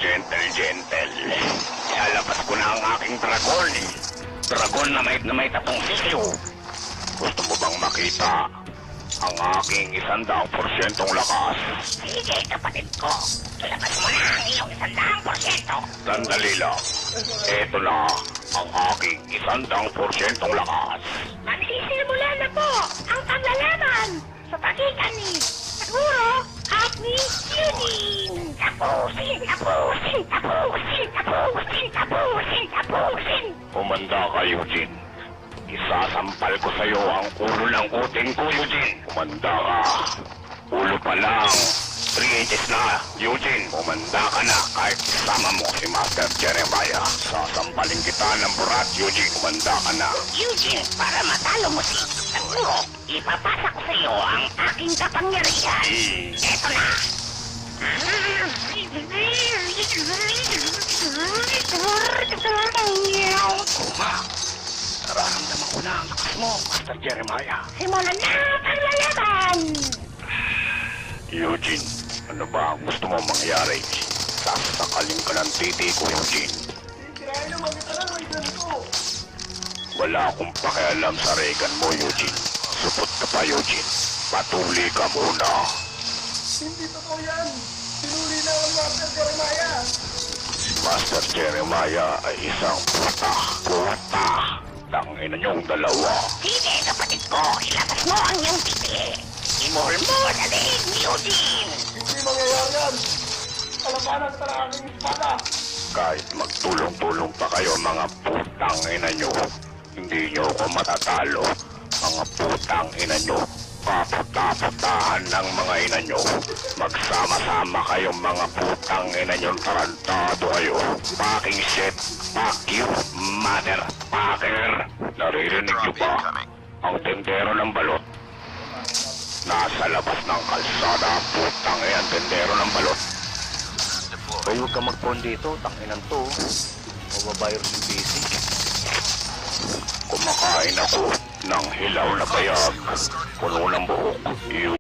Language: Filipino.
gentle. Ilalabas ko na ang aking dragon. Dragon na may tatong sisiw. Gusto mo bang makita ang aking 100% lakas? Sige, kapatid ko. Ilabas mo na ang iyong 100%. Sandali lang. Ito na ang aking 100% lakas. Magsisimula na po ang paglalaban sa pagitan ni Saguro at ni Eugene. Tapusin. Umanda ka, Eugene. Isasampal ko sa'yo ang ulo ng uting ko, Eugene. Umanda ka. Ulo pa lang. 3 inches na, Eugene. Umanda ka na kahit isama mo si Master Jeremiah. Sasampalin kita ng burat, Eugene. Umanda ka na. Eugene, para matalo mo si Saguro, ipapasa ko sa iyo ang aking kapangyarihan. Eto na. Nararamdaman ko na ang lakas mo, Master Jeremiah. Simulan na ang paglalaban. Eugene, ano ba ang gusto mo mangyari? Sasakalin ka ng titi ko, Eugene. Wala akong pakialam sa Reagan mo, Eugene. Supot ka pa, Eugene. Patuli ka muna. Hindi totoo yan. Sinuli na ang Master Jeremiah. Si Master Jeremiah ay isang puta. Tangina niyong dalawa. Sige, kapatid ko, ilabas mo ang iyong titi. Imuhol mo sa leeg ni Eugene. Hindi mangyayari yan. Kalabanan sa aking espada. Kahit magtulong-tulong pa kayo, mga putang ina niyo, hindi niyo ako matatalo. Mga putang ina niyo, kaputa-putahan ng mga ina niyo. Magsama-sama kayong mga putang ina niyo, tarantado kayo. Fucking shit, fuck you, motherfucker. Naririnig niyo ba? Ang tendero ng balot. Nasa labas ng kalsada, putang ang tendero ng balot. Ay, huwag ka mag-phone dito. Tanginan to. Mabavirus yung PC. Kumakain ako ng hilaw na bayag, puno ng buhok.